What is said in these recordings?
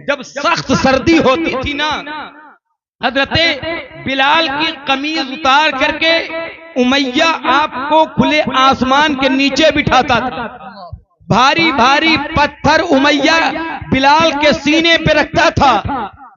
जब सख्त सर्दी होती थी ना, हजरते बिलाल की कमीज उतार करके उमैया आपको खुले आसमान के नीचे बिठाता था। भारी भारी पत्थर उमैया बिलाल के सीने पे रखता था,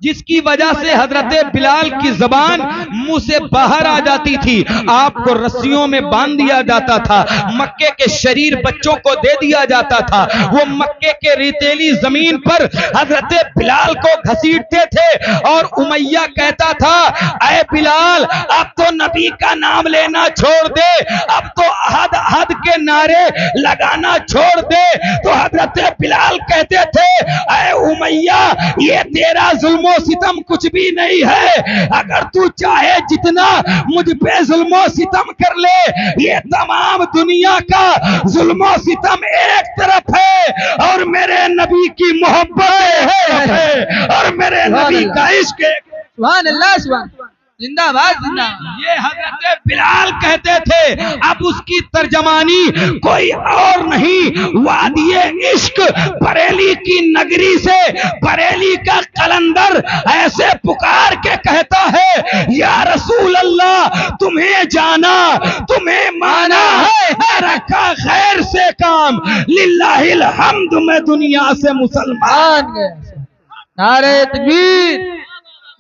जिसकी वजह से हजरते बिलाल की जबान मुंह से बाहर आ जाती थी। आपको रस्सियों में बांध दिया जाता था, मक्के के शरीर बच्चों को दे दिया जाता था। वो मक्के के रेतीली जमीन पर हजरते बिलाल को घसीटते थे और उमैया कहता था, ऐ बिलाल अब तो नबी का नाम लेना छोड़ दे, अब तो अहद अहद के नारे लगाना छोड़ दे। तो हजरते बिलाल कहते थे, ऐ उमैया ये तेरा जुल्म सितम कुछ भी नहीं है, अगर तू चाहे जितना मुझ पे जुल्मो सितम कर ले, ये तमाम दुनिया का जुल्मो सितम एक तरफ है और मेरे नबी की मोहब्बत है और मेरे नबी का इश्क है। सुभान अल्लाह, सुभान, जिंदाबाद जिंदाबाद। ये हजरत बिलाल कहते थे। अब उसकी तर्जमानी कोई और नहीं, वादिये इश्क बरेली की नगरी से बरेली का कलंदर ऐसे पुकार के कहता है, या रसूल अल्लाह तुम्हें जाना तुम्हें माना है, रखा खैर से काम, लिल्लाहिल हम्द में दुनिया से मुसलमान। नारे तकबीर,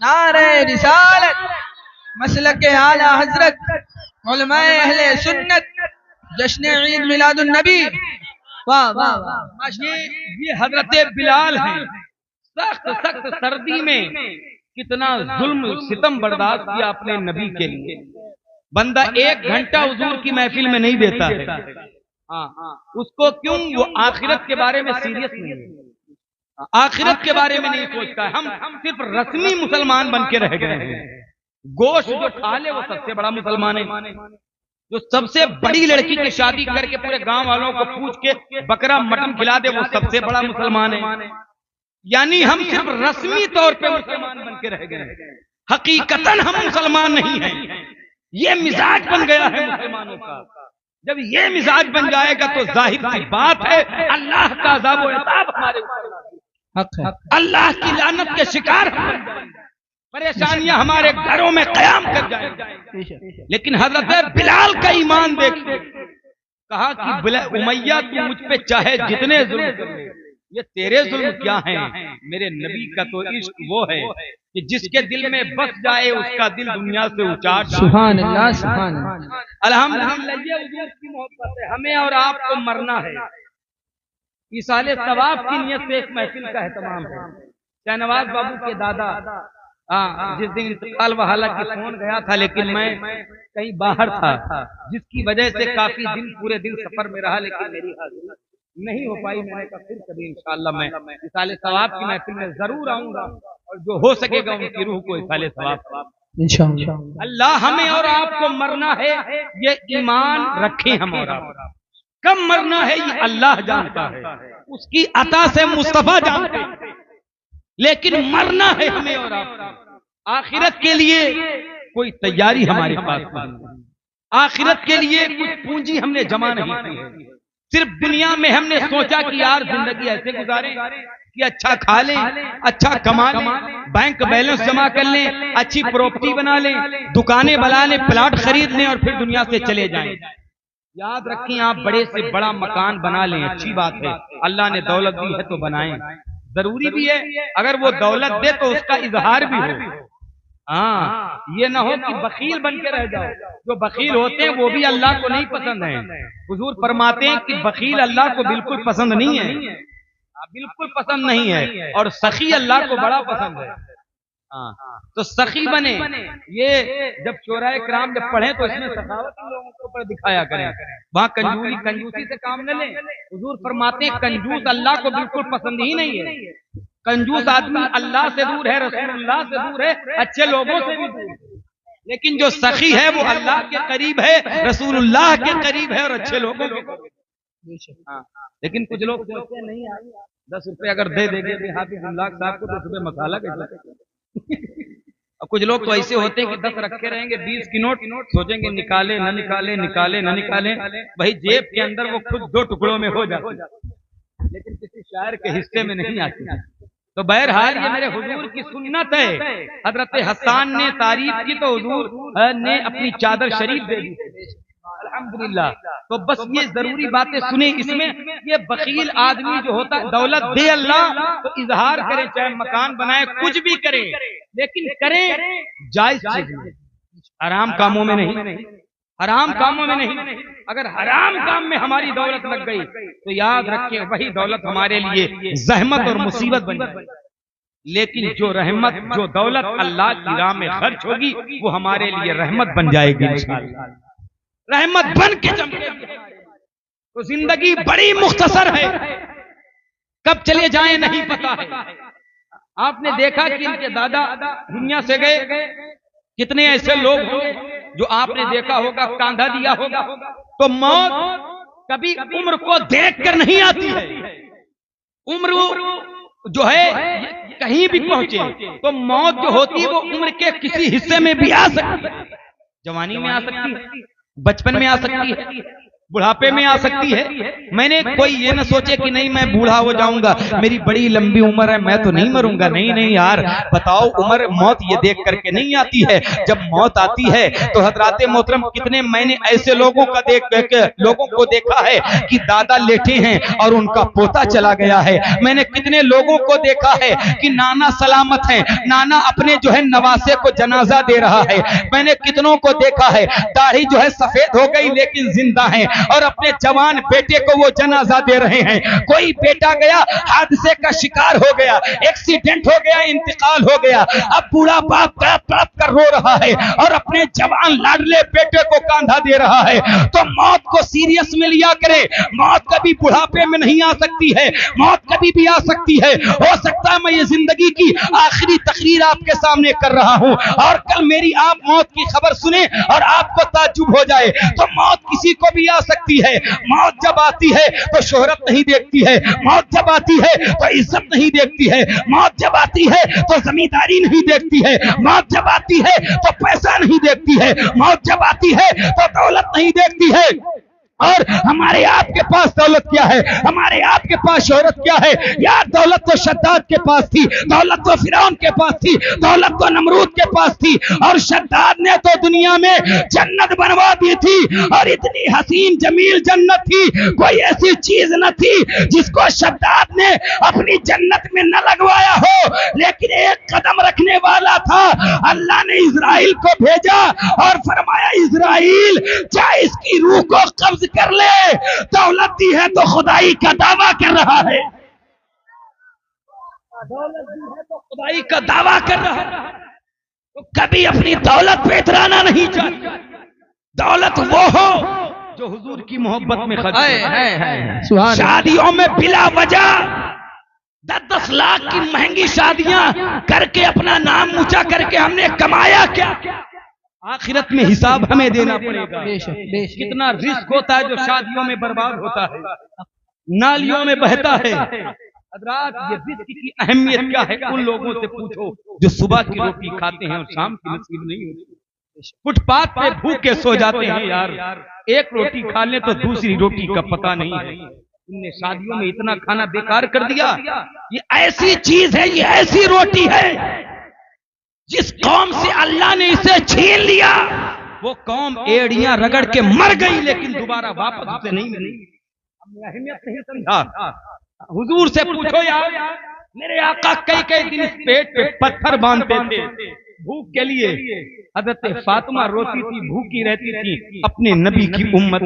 नारे रिसालत, मसलक आला हजरत, उलमाए अहले सुन्नत, जश्न ईद मिलादुन नबी। वाह वाह वाह। ये हजरत बिलाल हैं। सख्त सख्त सर्दी में कितना जुल्म सितम बर्दाश्त किया अपने नबी के लिए। बंदा 1 घंटा हुजूर की महफिल में नहीं देता है। उसको क्यों? वो आखिरत के बारे में सीरियस नहीं है, आखिरत के बारे में नहीं सोचता है। हम सिर्फ रस्मी मुसलमान बन के रह गए हैं। गोश्त जो खा ले वो सबसे बड़ा मुसलमान है। जो सबसे बड़ी लड़की की शादी करके पूरे गांव वालों को पूछ के बकरा मटन खिला दे वो सबसे बड़ा मुसलमान है। यानी हम सिर्फ रस्मी तौर पे मुसलमान बन के रह गए हैं, हकीकतन हम मुसलमान नहीं हैं। ये मिजाज बन गया है मुसलमानों का। जब ये मिजाज बन जाएगा तो जाहिर सी बात है अल्लाह का अज़ाब व इक़ाब हमारे ऊपर, अल्लाह की लानत के शिकार हम बन जाएंगे, परेशानियां हमारे घरों में कयाम कर जाएंगी। लेकिन हजरत बिलाल का ईमान देखिए, कहा कि उमैया तू मुझ पे चाहे जितने जुल्म कर ले, ये तेरे जुल्म क्या हैं, मेरे नबी का तो इश्क वो है कि जिसके दिल में बस जाए उसका दिल दुनिया से उचाट। सुभान अल्लाह, सुभान अल्लाह। अल्हम्दुलिल्लाह ये हुजूर की मोहब्बत है। हमें और आपको मरना है। इसाले सवाब की नियत से एक महफिल का एहतमाम है। शाहनवाज बाबू के दादा जिस दिन इंतकाल हुआ, हालांकि फोन गया था लेकिन मैं कहीं बाहर था, जिसकी वजह से काफी दिन पूरे दिन सफर में रहा, लेकिन मेरी हाजिरी नहीं हो पाई। मैंने कहा फिर कभी इंशाअल्लाह मैं इसाले सवाब की महफिल में जरूर आऊंगा और जो हो सकेगा उनकी रूह को इसाले सवाब इंशाअल्लाह। अल्लाह हमें और आपको मरना है, ये ईमान रखें। हम और आप कब मरना है ये अल्लाह जानता है, उसकी अता से मुस्तफा जानते हैं, लेकिन मरना है हमें और आपको। आखिरत के लिए कोई तैयारी हमारे पास नहीं, आखिरत के लिए कुछ पूंजी हमने जमा नहीं की। सिर्फ दुनिया में हमने सोचा कि यार जिंदगी ऐसे गुजारें कि अच्छा खा लें, अच्छा कमा लें, बैंक बैलेंस जमा कर लें, अच्छी प्रॉपर्टी बना लें, दुकानें बना लें, प्लाट खरीद लें और फिर दुनिया से चले जाएं। याद रखें, आप बड़े से बड़ा मकान बना लें, अच्छी बात है, अल्लाह ने दौलत दी है तो बनाएं, जरूरी भी है। अगर वो दौलत दे तो उसका इजहार भी हो। हाँ, ये ना हो कि बखील बन के रह जाओ। जो बखील होते हैं वो भी अल्लाह को नहीं पसंद है। हुजूर फरमाते हैं कि बखील अल्लाह को बिल्कुल पसंद नहीं है, बिल्कुल पसंद नहीं है, और सखी अल्लाह को बड़ा पसंद है। तो सखी बने। ये जब शोराए कराम जब पढ़े तो इसमें सखावत इन लोगों के ऊपर दिखाया करें, वहां कंजूसी से काम न लें। हुजूर फरमाते हैं कंजूस अल्लाह को बिल्कुल पसंद ही नहीं है। कंजूस आदमी अल्लाह से दूर है, रसूलुल्लाह से दूर है, अच्छे लोगों से भी दूर है। लेकिन जो सखी है वो अल्लाह के करीब है, रसूलुल्लाह के करीब है और अच्छे लोगों के करीब। लेकिन कुछ लोग सोचते हैं नहीं, 10 रुपए अगर दे देंगे हाफिजुल्लाह साहब को तो सुबह मसाला कैसा। और कुछ लोग तो ऐसे होते हैं कि 10 रखे रहेंगे, 20 की नोट सोचेंगे निकाले न निकाले, निकाले न निकाले, भाई जेब के अंदर वो खुद 2 टुकड़ों में हो जाते, लेकिन किसी शायर के हिस्से में नहीं आती। तो बहरहाल ये मेरे हुजूर की सुन्नत है। हजरत हसन ने तारीफ की तो हुजूर ने अपनी चादर शरीफ दे दी, अल्हम्दुलिल्लाह। तो बस ये जरूरी बातें सुने इसमें। ये बकील आदमी जो होता है, दौलत दे अल्लाह तो इजहार करे, चाहे मकान बनाए, कुछ भी करे, लेकिन करे जायज चीज में, हराम कामों में नहीं, हराम कामों में नहीं। अगर हराम काम में हमारी दौलत लग गई तो याद रखें वही दौलत हमारे लिए जहमत और मुसीबत बन जाएगी। लेकिन जो रहमत, जो दौलत अल्लाह की राह में खर्च होगी वो हमारे लिए रहमत बन जाएगी इंशाअल्लाह, रहमत बन के चमकेगी। तो जिंदगी बड़ी मुख्तसर है, कब चले जाएं नहीं पता है। आपने देखा कि इनके दादा दुनिया से गए, कितने ऐसे लोग होंगे जो आपने देखा होगा कांधा दिया होगा। तो मौत कभी उम्र को देखकर नहीं आती है, उम्र जो है कहीं भी पहुंचे तो मौत जो होती है वो उम्र के किसी हिस्से में भी आ सकती है। जवानी में आ सकती है, बचपन में आ सकती है, बुढ़ापे में आ सकती है। मैंने कोई ये ना सोचे कि नहीं मैं बूढ़ा हो जाऊंगा, मेरी बड़ी लंबी उम्र है, मैं तो नहीं मरूंगा। नहीं यार, बताओ उम्र मौत ये देख करके नहीं आती है। जब मौत आती है तो हजराते मोहतरम कितने मैंने ऐसे लोगों को देखा है कि दादा लेटे हैं और उनका पोता चला गया है। मैंने कितने लोगों को देखा है कि नाना सलामत हैं, नाना अपने जो है नवासे को जनाजा दे रहा है। मैंने कितनों को देखा है दाढ़ी जो है सफेद हो गई लेकिन जिंदा है और अपने जवान बेटे को वो जनाजा दे रहे हैं। कोई बेटा गया हादसे का शिकार हो गया, एक्सीडेंट हो गया, इंतकाल हो गया, अब बूढ़ा बाप तड़प कर रो रहा है और अपने जवान लाडले बेटे को कांधा दे रहा है। तो मौत को सीरियस में लिया करे। मौत कभी बुढ़ापे में नहीं आ सकती है, मौत कभी भी आ सकती है। हो सकता है मैं ये जिंदगी की आखिरी तकरीर आपके सामने कर रहा हूं और कल मेरी आप मौत की खबर सुने और आपको ताज्जुब हो जाए। तो मौत किसी को भी आ सकती है। मौत जब आती है तो शोहरत नहीं देखती है, मौत जब आती है तो इज्जत नहीं देखती है, मौत जब आती है तो जमींदारी नहीं देखती है, मौत जब आती है तो पैसा नहीं देखती है, मौत जब आती है तो दौलत नहीं देखती है। और हमारे आपके पास दौलत क्या है, हमारे आपके पास शोहरत क्या है? यार दौलत तो शद्दाद के पास थी, दौलत तो फिरौन के पास थी, दौलत तो नमरूद के पास थी और शद्दाद ने तो दुनिया में जन्नत बनवा दी थी और इतनी हसीन जमील जन्नत थी, कोई ऐसी चीज न थी जिसको शद्दाद ने अपनी जन्नत में न लगवाया हो। लेकिन एक कदम रखने वाला था, अल्लाह ने इजराइल को भेजा और फरमाया इजराइल चाहे इसकी रूह को कब्ज कर ले, दौलत दी है तो खुदाई का दावा कर रहा है, दौलत दी है तो खुदाई का दावा कर रहा है। तो कभी अपनी दौलत पे इतराना नहीं चाहिए। दौलत वो हो जो हुजूर की मोहब्बत में खर्च है। शादियों में बिला वजह 10-10 लाख की महंगी शादियां करके अपना नाम ऊंचा करके हमने कमाया क्या? आखिरत में हिसाब हमें देना पड़ेगा। कितना रिस्क होता है जो शादियों में बर्बाद होता है, नालियों में बहता है। हज़रात ये रिस्क की अहमियत क्या है उन लोगों से पूछो जो सुबह की रोटी खाते हैं और शाम की नसीब नहीं होती, फुटपाथ पे भूखे सो जाते हैं। यार एक रोटी खा ले तो दूसरी रोटी का पता नहीं है। इनने शादियों में इतना खाना बेकार कर दिया। ये ऐसी चीज है, ये ऐसी रोटी है जिस कौम से अल्लाह ने इसे छीन लिया वो कौम एड़ियां रगड़ के मर गई लेकिन दोबारा वापस उसे नहीं मिली। हमने अहमियत नहीं समझा। हुजूर से पूछो यार, मेरे आका कई दिन इस पेट पे पत्थर बांधते थे भूख के लिए। हज़रत फातिमा रोती थी, भूखी रहती थी अपने नबी की उम्मत।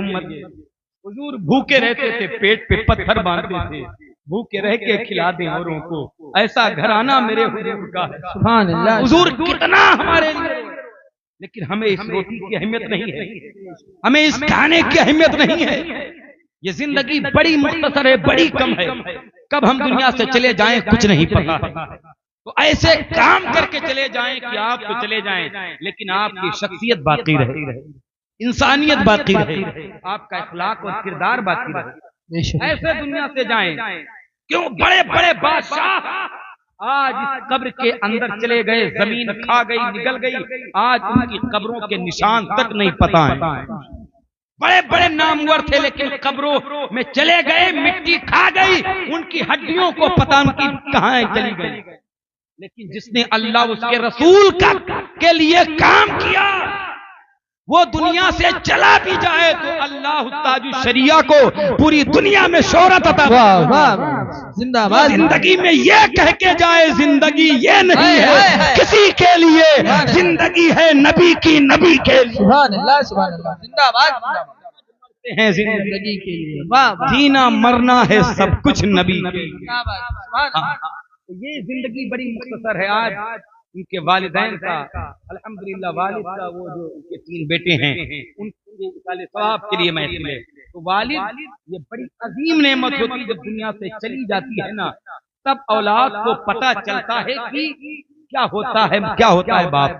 हुजूर भूखे रहते थे, पेट पे पत्थर बांधते थे, भूखे रह के खिला दें औरों को। ऐसा घराना मेरे हुजूर का है। सुभान अल्लाह। हुजूर कितना हमारे लिए, लेकिन हमें इस रोटी की अहमियत नहीं है, हमें इस खाने की अहमियत नहीं है। ये जिंदगी बड़ी मुख्तसर है, बड़ी कम है। कब हम दुनिया से चले जाएं कुछ नहीं पता है। तो ऐसे काम करके चले जाएं कि आप तो चले जाएं लेकिन आपकी शख्सियत बाकी रहे, इंसानियत बाकी रहे, आपका इखलाक और किरदार बाकी रहे। ऐसे दुनिया से जाएं। क्यों बड़े बड़े बादशाह आज इस कब्र के अंदर चले गए, जमीन खा गई, निगल गई, आज उनकी कब्रों के निशान तक नहीं पता है। बड़े बड़े नामवर थे, लेकिन कब्रों में चले गए, मिट्टी खा गई, उनकी हड्डियों को पता उनकी कहां चली गई। लेकिन जिसने अल्लाह उसके रसूल का के लिए काम किया, वो दुनिया से चला भी जाए तो अल्लाह ताजु शरिया को पूरी दुनिया में शोहरत अता फरमाए। जिंदाबाद। जिंदगी में ये कह के जाए, जिंदगी ये नहीं है किसी के लिए, जिंदगी है नबी की, नबी के लिए। सुभान अल्लाह, सुभान अल्लाह। जिंदाबाद हैं जिंदगी के लिए, वाह, जीना मरना है सब कुछ नबी के लिए। तो ये जिंदगी बड़ी मुख्तसर है। आज उनके वालिदैन का अल्हम्दुलिल्लाह, वालिद का वो जो उनके 3 बेटे हैं, उनके साले सवाब के लिए महफिल है। तो वालिद ये बड़ी अजीम नेमत होती है। जब दुनिया से चली जाती है ना, तब औलाद को पता चलता है कि क्या होता है, क्या होता है बाप।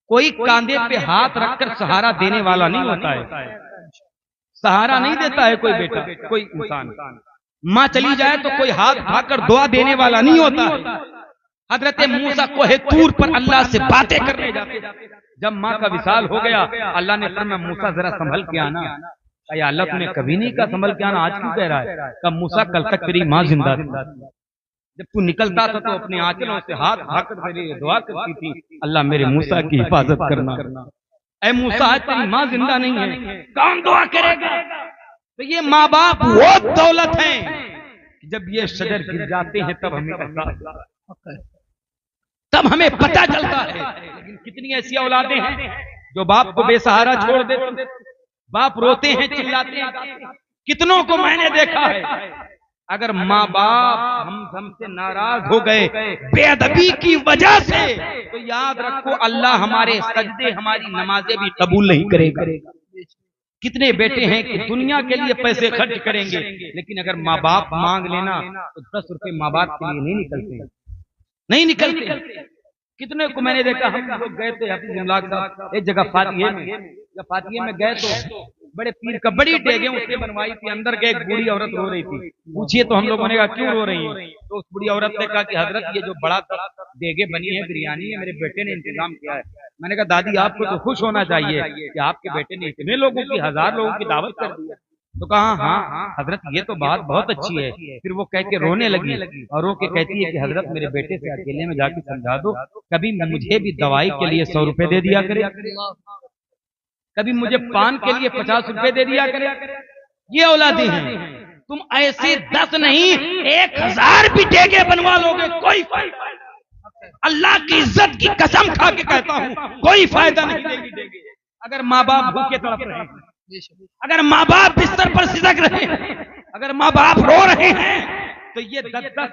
कोई कांधे पे हाथ रखकर सहारा देने वाला नहीं होता है, सहारा नहीं देता है कोई बेटा, कोई इंसान। माँ चली जाए तो कोई हाथ उठाकर दुआ देने वाला नहीं होता है। हजरत मूसा कोहे तूर पर अल्लाह से बातें करने जाते, जब माँ का विसाल हो गया, अल्लाह ने फरमाया मूसा जरा संभल के आना। या अल्लाह तूने कभी नहीं कहा संभल के आना, आज क्यों कह रहा है? कब मूसा कल तक तेरी माँ जिंदा थी, जब तू निकलता था तो अपने आंचलों से हाथ उठाकर तेरे लिए दुआ करती थी, अल्लाह मेरे मूसा की हिफाजत करना। ऐ मूसा आज तेरी माँ जिंदा नहीं है, कौन दुआ करेगा? तो ये माँ बाप वो दौलत है, जब ये शजर गिर जाते हैं तब हमें पता चलता है। लेकिन कितनी ऐसी औलादें हैं जो बाप को बेसहारा छोड़ देते, बाप रोते हैं, चिल्लाते हैं। कितनों को मैंने देखा है, अगर माँ बाप हमसे नाराज हो गए बेअदबी की वजह से, तो याद रखो अल्लाह हमारे सजदे, हमारी नमाजें भी कबूल नहीं करेगा। कितने बेटे हैं कि दुनिया के लिए पैसे खर्च करेंगे, लेकिन अगर माँ बाप मांग लेना तो 10 रुपए माँ बाप के लिए नहीं निकलते। कितने को मैंने देखा, हम लोग गए थे एक जगह फातिये में गए तो बड़े पीर का बड़ी डेगे उसने बनवाई थी, अंदर गए एक बूढ़ी औरत रो रही थी। पूछिए तो हम लोगों ने कहा क्यों रो रही है? तो उस बूढ़ी औरत ने कहा कि हजरत ये जो बड़ा डेगे बनी है बिरयानी है, मेरे बेटे ने इंतजाम किया है। मैंने कहा दादी आपको तो खुश होना चाहिए कि आपके बेटे ने इतने लोगों की, 1000 लोगों की दावत कर दी है। तो कहा हाँ हजरत ये तो बात बहुत अच्छी है। फिर वो कह के रोने लगी और रो के कहती है कि हजरत मेरे बेटे से अकेले में जाके समझा दो, कभी मुझे भी दवाई के लिए 100 रुपए दे दिया करे, कभी मुझे पान के लिए 50 रुपए दे दिया करे। ये औलादे हैं। तुम ऐसे 10 नहीं 1000 भी डेगे बनवा लोगे, कोई फायदा, अल्लाह की इज्जत की कसम खा के कहता हूं कोई फायदा नहीं देगी। अगर माँ बाप भूखे तड़प रहे हैं, अगर माँ बाप बिस्तर पर सिसक रहे हैं, अगर माँ बाप रो रहे हैं, तो ये 10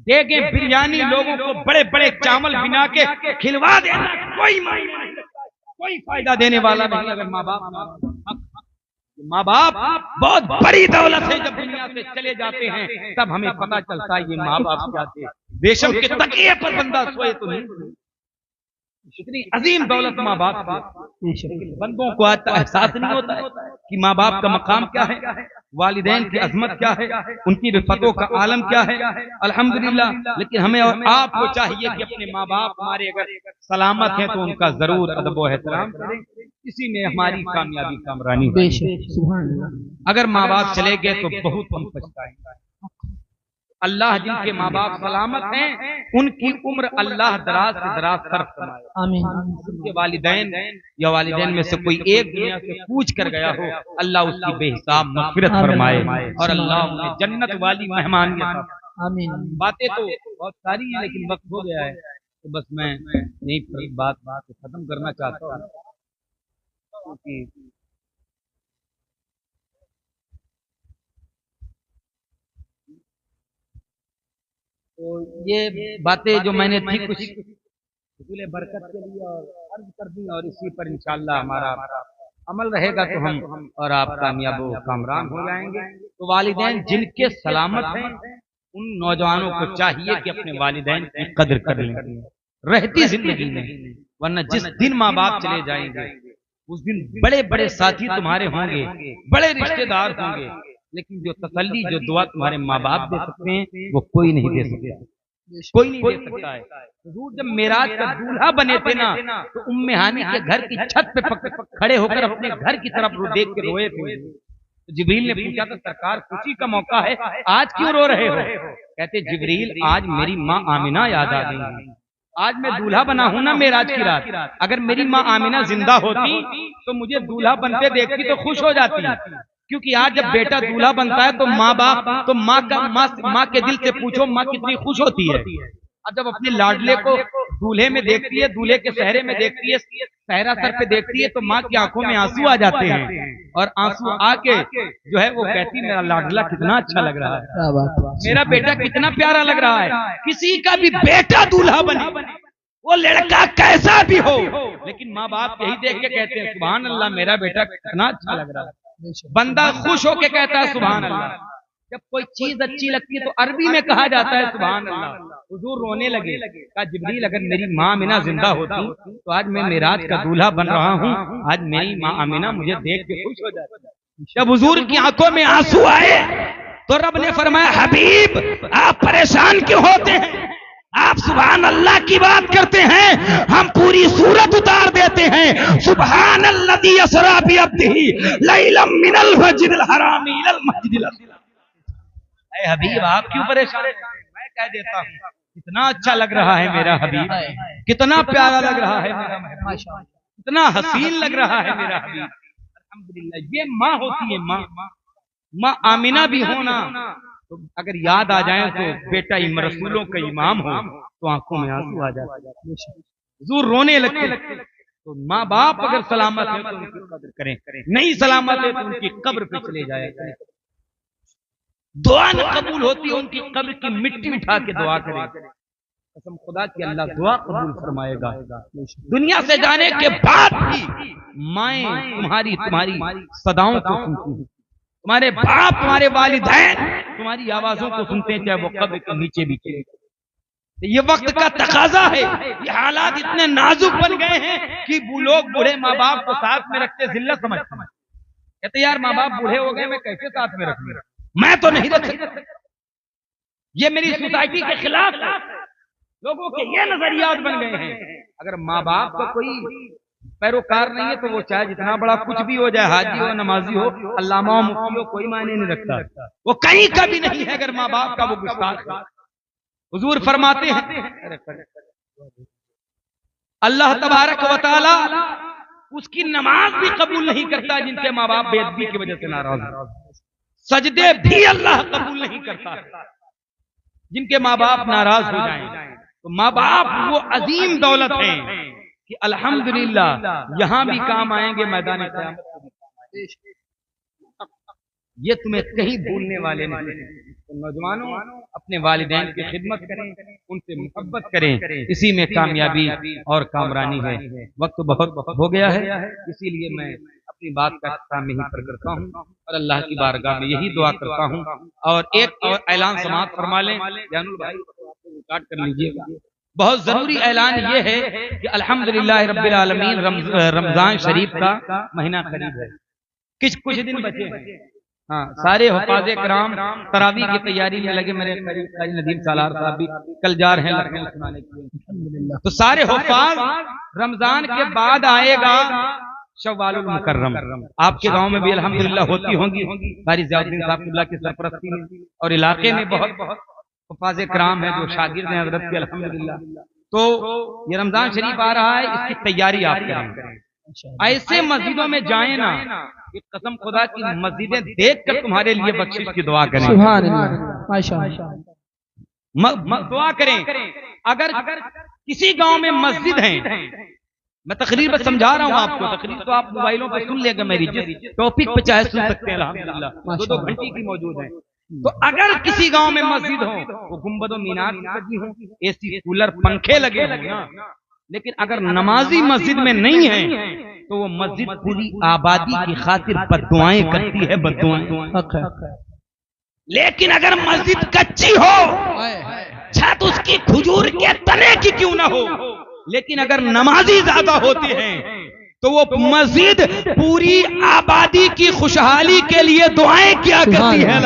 देगे बिरयानी लोगों को बड़े बड़े चावल बिना के खिलवा देना कोई मायने नहीं, कोई फायदा देने वाला नहीं। अगर माँ बाप बहुत बड़ी दौलत है, जब दुनिया से चले जाते हैं तब हमें पता चलता है ये माँ बाप क्या थे। बेशक के तकिए पर बंदा सोए तो नहीं, इतनी अजीम दौलत माँ बाप की, बंदों को आज एहसास नहीं होता है कि माँ बाप का मकाम क्या है, वालिदैन की अजमत क्या है, उनकी रिफतों का आलम क्या है। अल्हम्दुलिल्लाह। लेकिन हमें और आपको चाहिए कि अपने माँ बाप हमारे अगर सलामत हैं तो उनका जरूर अदब व एहतराम करें, इसी में हमारी कामयाबी कामरानी है। अगर माँ बाप चले गए तो बहुत हम पछताएंगे। अल्लाह जिनके माँ बाप सलामत हैं उनकी उम्र अल्लाह दराज से दराज सर्फ फरमाए। आमीन। उनके वालिदैन या वालिदैन में से कोई एक दुनिया से पूछ कर गया हो, अल्लाह उसकी बेहिसाब मग़फ़िरत फरमाए और अल्लाह उन्हें जन्नत वाली मेहमानियत। आमीन। बातें तो बहुत सारी हैं लेकिन वक्त हो गया है, तो बस मैं यही बात खत्म करना चाहता हूँ कि तो ये बातें जो मैंने थी कुछ हुसूल बरकत के लिए और अर्ज कर दी, और इसी पर इंशाअल्लाह हमारा अमल रहेगा तो हम और आप कामयाब कामरान हो जाएंगे। तो वालिदैन जिनके सलामत हैं उन नौजवानों को चाहिए कि अपने वालिदैन की कदर कर लें रहती जिंदगी में, वरना जिस दिन माँ बाप चले जाएंगे उस दिन बड़े बड़े साथी तुम्हारे होंगे, बड़े रिश्तेदार होंगे, लेकिन जो तसल्ली जो दुआ तुम्हारे माँ बाप दे सकते हैं वो कोई नहीं दे सकता। कोई नहीं दे सकता है। हुजूर जब मेराज का दूल्हा बने थे ना, तो उम्मे हानी के घर की छत पे खड़े होकर अपने घर की तरफ देख के रोए थे। तो जिब्रील ने पूछा था, सरकार खुशी का मौका है, आज क्यों रो रहे हो? कहते जिब्रील, आज मेरी माँ आमिना याद आ गई। आज मैं दूल्हा बना हूं ना मेराज की रात, अगर मेरी माँ आमिना जिंदा होती तो मुझे दूल्हा बनते देखती तो खुश हो जाती, क्योंकि आज जब बेटा दूल्हा बनता है तो माँ बाप, तो माँ के दिल से पूछो माँ कितनी खुश होती है। अब जब अपने लाडले को दूल्हे में देखती है, दूल्हे के सहरे में देखती है, सहरा सर पे देखती है, तो माँ की आंखों में आंसू आ जाते हैं, और आंसू आके जो है वो कहती मेरा लाडला कितना अच्छा लग रहा है, मेरा बेटा कितना प्यारा लग रहा है। किसी का भी बेटा दूल्हा बने, वो लड़का कैसा भी हो, लेकिन माँ बाप यही देख के कहते हैं सुभान अल्लाह, मेरा बेटा कितना अच्छा लग रहा है। बंदा खुश होके कहता है सुभान अल्लाह। जब कोई चीज अच्छी लगती है तो अरबी में कहा जाता है सुभान अल्लाह। हुजूर रोने लगे, कहा जिब्रील, अगर मेरी माँ आमिना जिंदा होती तो आज मैं मेराज का दूल्हा बन रहा हूँ, आज मेरी माँ आमिना मुझे देख के खुश हो जाती। जब हुजूर की आंखों में आंसू आए तो रब ने फरमाया, हबीब आप परेशान क्यों होते हैं? आप सुभान अल्लाह की बात करते हैं, हम पूरी सूरत उतार देते हैं। सुभान अल्लज़ी असरा बिअब्दिही लैलम मिनल मस्जिदिल हरामी इलल मस्जिदिल अक़सा। हबीब आप क्यों परेशान हैं? मैं कह देता हूँ, कितना अच्छा लग रहा है मेरा हबीब, कितना प्यारा लग रहा है मेरा महबूब, कितना हसीन लग रहा है मेरा हबीब। अल्हम्दुलिल्लाह, ये माँ होती है, माँ आमिना भी होना तो अगर याद आ जाए तो बेटा रसूलों का इमाम हो तो आंखों में आंसू आ जाते, हुजूर रोने लगते। तो माँ बाप अगर सलामत है तो उनकी कब्र करें, नहीं सलामत है तो उनकी कब्र पे चले जाए। दुआ न कबूल होती, उनकी कब्र की मिट्टी उठा के दुआ करें, कसम खुदा की अल्लाह दुआ कबूल फरमाएगा। दुनिया से जाने के बाद भी माएं तुम्हारी सदाओं को सुनती हैं, तुम्हारे बाप तुम्हारे वालिदैन तुम्हारी आवाजों को सुनते हैं, चाहे वो कब्र के नीचे भी चले। ये वक्त का तकाजा है, ये हालात इतने नाजुक बन गए हैं कि लोग बूढ़े माँ बाप को साथ में रखते जिल्लत समझते हैं। कहते यार माँ बाप बूढ़े हो गए, मैं कैसे साथ में रखूंगा, मैं तो नहीं रख सकता। ये मेरी सोसाइटी के खिलाफ है, लोगों के ये नजरियात बन गए हैं। अगर माँ बाप का कोई पैरोकार नहीं है तो वो चाहे जितना बड़ा कुछ भी हो जाए, हाजी हो, नमाजी हो, अल्लामा हो, मुफ्ती हो, कोई मायने नहीं रखता, वो कहीं का भी नहीं है अगर माँ बाप का वो गुस्ताख है। हुजूर फरमाते हैं अल्लाह तबारक व तआला उसकी नमाज भी कबूल नहीं करता जिनके माँ बाप बेअदबी की वजह से नाराज है, सजदे भी अल्लाह कबूल नहीं करता जिनके माँ बाप नाराज हो जाएं। तो माँ बाप वो अजीम दौलत है कि अल्हम्दुलिल्लाह यहां भी काम आएंगे, मैदान क़यामत। ये तुम्हें कहीं भूलने वाले नहीं। तो नौजवानों अपने वालिदैन की खिदमत करें, उनसे मोहब्बत करें, इसी में कामयाबी और कामरानी है। वक्त बहुत हो गया है, इसीलिए मैं अपनी बात का इख्तिताम यहीं पर करता हूँ और अल्लाह की बारगाह में यही दुआ करता हूँ। और एक और ऐलान समाप्त फरमा लें, जानूल भाई रिकॉर्ड कर लीजिएगा। बहुत जरूरी ऐलान ये है कि अल्हम्दुलिल्लाह रब्बिल आलमीन रमजान शरीफ का महीना करीब है, कुछ दिन बचे हैं। हाँ, सारे हुफ़ाज़े किराम तरावी की तैयारी में लगे, मेरे काजी नदीम सालार साहब भी कल जा रहे हैं लखनऊ सुनाने के लिए। तो सारे हुफ़ाज़ रमजान के बाद आएगा शव्वालुल मुकर्रम, आपके गांव में भी अल्हम्दुलिल्लाह होती होंगी, कारी ज़ियाउद्दीन साहब किबला की सरपरस्ती में, और इलाके में बहुत हुफ़ाज़े किराम है जो शागिर्द हैं हज़रत के अल्हम्दुलिल्लाह। तो ये रमजान शरीफ आ रहा है, इसकी तैयारी आप करें। ऐसे मस्जिदों में जाए ना, ये कसम खुदा की मस्जिदें देखकर तुम्हारे लिए बख्शिश की दुआ करें, सुभान अल्लाह, माशाअल्लाह, दुआ करें। अगर किसी गांव में मस्जिद है, मैं तकरीर में समझा रहा हूँ आपको, तकरीर तो आप मोबाइलों पर सुन लेगा, मेरी जिस टॉपिक पे चाहे सुन सकते हैं, अल्हम्दुलिल्लाह 2-2 घंटे की मौजूद है। तो अगर किसी गांव में मस्जिद हो, वो गुंबद और मीनार लगी हो, एसी कूलर पंखे लगे हो ना, लेकिन अगर नमाजी मस्जिद में नहीं है तो वो मस्जिद पूरी आबादी की खातिर बद्दुआएं करती है, बद्दुआएं। लेकिन अगर मस्जिद कच्ची हो, छत उसकी खजूर के तने की क्यों ना हो, लेकिन अगर नमाजी ज्यादा होते हैं तो वो मस्जिद पूरी आबादी की खुशहाली के लिए दुआएं किया करती है।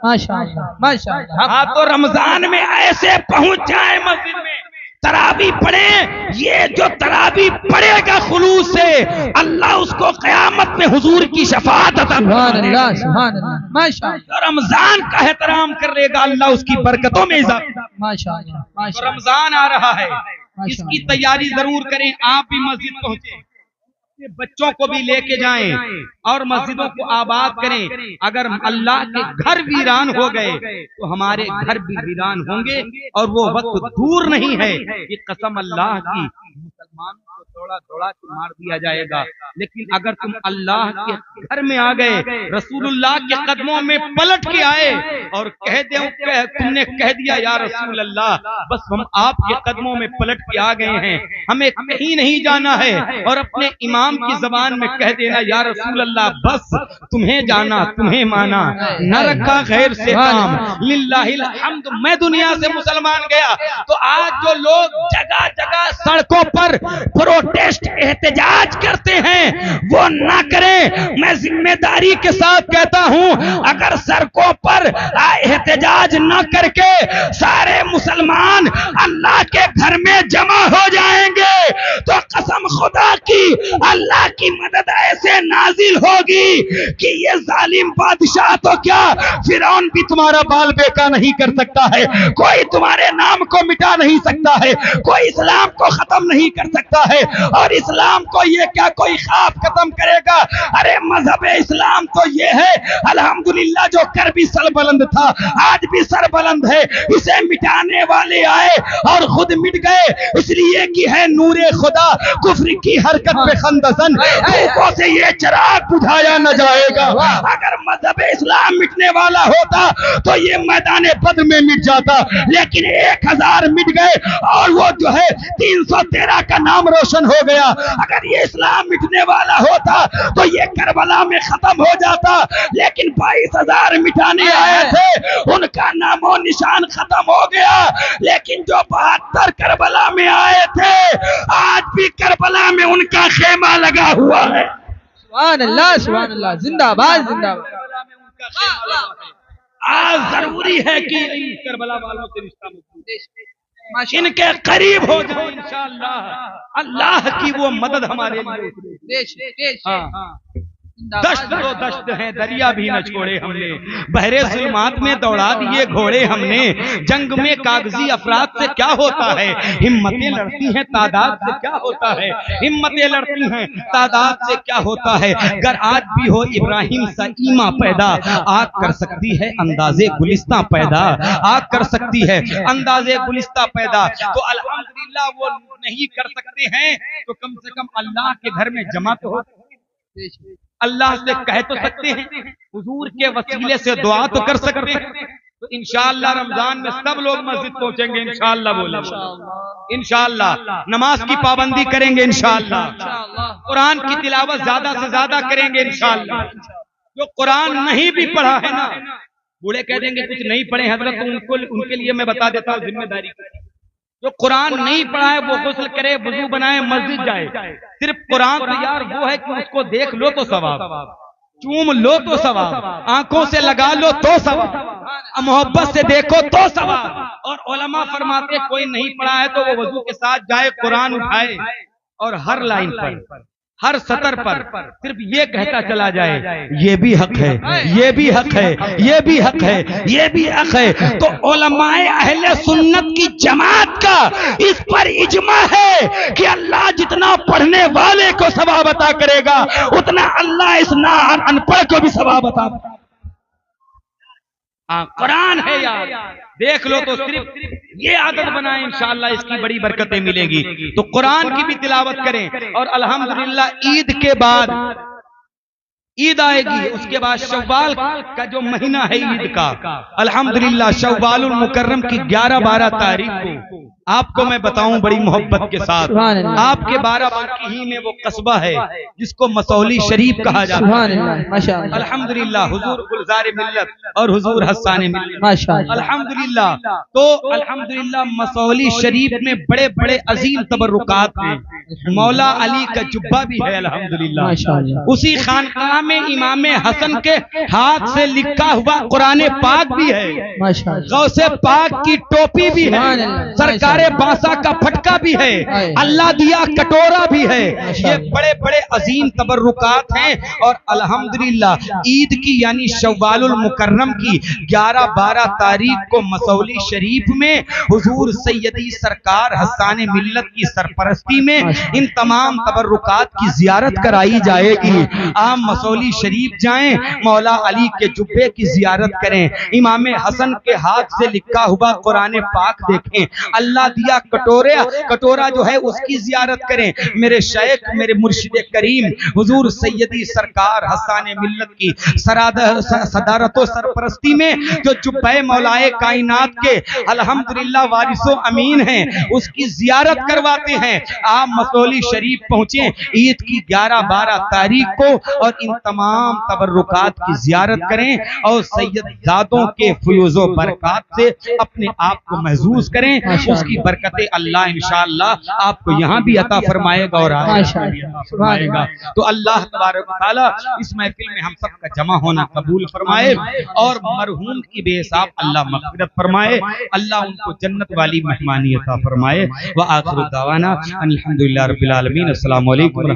माशाअल्लाह माशाअल्लाह। हाँ, तो रमजान में ऐसे पहुंच जाए मस्जिद में, तरावी पढ़े। ये जो तरावी पढ़ेगा खुलूस से, अल्लाह उसको क़यामत में हुजूर की शफाअत अता सुभान अल्लाह माशाअल्लाह। रमजान का एहतराम कर लेगा, अल्लाह उसकी बरकतों में इजाफा। माशाअल्लाह तो माशाअल्लाह। रमजान आ रहा है, इसकी तैयारी जरूर करें। आप भी मस्जिद पहुंचे, अपने बच्चों को भी लेके जाएं और मस्जिदों को आबाद करें। अगर अल्लाह के घर वीरान हो गए तो हमारे घर भी वीरान होंगे, और वो वक्त दूर नहीं है कि कसम अल्लाह की मुसलमानों को दौड़ा दौड़ा के मार दिया जाएगा। लेकिन अगर तुम अल्लाह के घर में आ गए, रसूलुल्लाह के कदमों में पलट के आए और तुमने कह दिया या रसूल अल्लाह, बस हम आपके कदमों में पलट के आ गए हैं, हमें कहीं नहीं जाना है, और अपने इमाम की जबान में कह देना या रसूल अल्लाह, बस तुम्हें जाना, तुम्हें माना, न रखा गैर से काम, लिल्लाहिल हम्द। मैं दुनिया से मुसलमान गया तो आज जो लोग जगह जगह सड़कों पर प्रोटेस्ट एहतजाज करते हैं वो ना करें। मैं जिम्मेदारी के साथ कहता हूं, अगर सड़कों पर एहतजाज न करके सारे मुसलमान अल्लाह के घर में जमा हो जाएंगे तो कसम खुदा की अल्लाह की मदद ऐसे नाजिल होगी कि ये जालिम बादशाह तो क्या, फिरौन भी तुम्हारा बाल बेका नहीं कर सकता है, कोई तुम्हारे नाम को मिटा नहीं सकता है, कोई इस्लाम को खत्म नहीं कर सकता है। और इस्लाम को ये क्या कोई ख्वाब खत्म करेगा? अरे मजहब इस्लाम तो ये है अल्हम्दुलिल्लाह, जो कर भी सर बुलंद था आज भी सर बुलंद है। इसे मिटाने वाले आए और खुद मिट गए, इसलिए कि है नूरे खुदा, कुफ्र की हरकत पे खंदसन, धूपों से ये चिराग बुझाया न जाएगा। अगर मजहब इस्लाम मिटने वाला होता तो ये मैदान बद्र में मिट जाता, लेकिन 1000 मिट गए और वो जो है 313 का नाम रोशन हो गया। अगर ये इस्लाम मिटने वाला होता तो ये करबला में खत्म हो जाता, लेकिन 22,000 मिटाने आए थे, उनका नामो निशान खत्म हो गया। लेकिन जो 72 करबला में आए थे, आज भी करबला में उनका खेमा लगा हुआ है। सुभान अल्लाह जिंदाबाद जिंदाबाद। आज जरूरी है कि करबला वालों से रिश्ता इनके करीब हो जाए इंशाअल्लाह। अल्लाह की वो मदद हमारे लिए। हाँ, दश्त तो दश्त है, दरिया भी न छोड़े हमने, बहरे जुल्मात में दौड़ा दिए घोड़े हमने। जंग में कागजी अफराद से क्या होता है, हिम्मतें लड़ती हैं तादाद से क्या होता है, हिम्मतें लड़ती हैं तादाद से क्या होता है। अगर आज भी हो इब्राहिम सा ईमा पैदा, आग कर सकती है अंदाजे गुलिस्तां पैदा, आग कर सकती है अंदाजे गुलिस्तां पैदा। तो अल्हम्दुलिल्लाह वो नहीं कर सकते हैं तो कम से कम अल्लाह के घर में जमा तो हो, अल्लाह से कह तो सकते हैं, हुजूर के वसीले से दुआ तो कर सकते हैं। तो इंशाअल्लाह रमजान में सब लोग मस्जिद पहुंचेंगे इंशाअल्लाह। बोले इंशाअल्लाह। नमाज की पाबंदी करेंगे इंशाअल्लाह, कुरान की तिलावत ज्यादा से ज्यादा करेंगे इंशाअल्लाह। जो कुरान नहीं भी पढ़ा है ना, बूढ़े कह देंगे कुछ नहीं पढ़े हजरत, तो उनको उनके लिए मैं बता देता हूँ जिम्मेदारी। जो कुरान नहीं पढ़ा है वो गुस्ल करे, वुजू बनाए, मस्जिद जाए। सिर्फ कुरान तो यार वो है कि उसको देख लो तो सवाब, चूम लो तो सवाब, आंखों से लगा लो तो सवाब, मोहब्बत से देखो तो सवाब। और उलमा फरमाते कोई नहीं पढ़ा है तो वो वजू के साथ जाए, कुरान उठाए और हर लाइन पर, हर सतर पर सिर्फ ये कहता चला जाए ये भी हक है, ये भी हक है, ये भी हक है, ये भी हक है। तो उलमाए अहले सुन्नत की जमात का इस पर इजमा है कि अल्लाह जितना पढ़ने वाले को सवाब अता करेगा, उतना अल्लाह इस ना अनपढ़ को भी सवाब अता। हाँ, कुरान है यार, देख लो तो सिर्फ ये आदत बनाए इंशाअल्लाह, इसकी बड़ी बरकतें मिलेगी। तो कुरान की भी तिलावत करें। और अल्हम्दुलिल्लाह ईद के बाद ईद आएगी, उसके बाद शव्वाल का जो महीना है ईद का, अल्हम्दुलिल्लाह शव्वालुल मुकर्रम की 11-12 तारीख को आपको मैं बताऊं बड़ी मोहब्बत के साथ, आपके बाराबंकी ही में वो कस्बा है जिसको मसौली शरीफ कहा जाता है। अल्हम्दुलिल्लाह हुजूर गुलजार मिल्लत और हुजूर हस्सान मिल्लत, अल्हम्दुलिल्लाह। तो अल्हम्दुलिल्लाह मसौली शरीफ में बड़े बड़े अजीम तबर्रुकात हैं। मौला अली का जुब्बा भी है अल्हम्दुलिल्लाह। माशाअल्लाह। उसी खानकाह में इमाम हसन के हाथ से लिखा हुआ कुरान पाक भी है, माशाअल्लाह। गौसे पाक की टोपी भी है, सरकारे बांसा का फटका भी है, अल्लाह दिया कटोरा भी है। ये बड़े बड़े अजीम तबर्रुकात हैं। और अल्हम्दुलिल्लाह ईद की यानी शव्वालुल मुकर्रम की 11-12 तारीख को मसौली शरीफ में हुजूर सैयदी सरकार हस्साने मिल्लत की सरपरस्ती में इन तमाम तबर्रुकात की जियारत कराई जाएगी। आप मसौली शरीफ जाएं, मौला अली के जुब्बे की जियारत करें, इमाम हसन के हाथ से लिखा हुआ कुरान पाक देखें, अल्लाह दिया कटोरा जो है उसकी जियारत करें। मेरे शेख मेरे मुर्शिद करीम हुजूर सैयदी सरकार हस्साने मिल्लत की सदारत सरपरस्ती में जो जुब्बे मौलाए कायनात के अल्हम्दुलिल्लाह वारिसो अमीन हैं, उसकी जियारत करवाते हैं। आप मसौली शरीफ पहुंचे ईद की 11-12 तारीख को और इन तमाम तबर्रुकात की जियारत करें और सैयदजादों के फयूज़ो बरकत से अपने आप को महसूस करें। उसकी बरकतें अल्लाह इंशाअल्लाह आपको यहाँ भी अता फरमाएगा और फरमाएगा। तो अल्लाह तबारक व तआला इस महफिल में हम सब का जमा होना कबूल फरमाए और मरहूम की बेहिसाब अल्लाह मग़फ़िरत फरमाए। अल्लाह उनको जन्नत वाली मेहमानी अता फरमाए। व आखिरु दावाना अल्हम्दुलिल्लाहि रब्बिल आलमीन। अस्सलामु अलैकुम।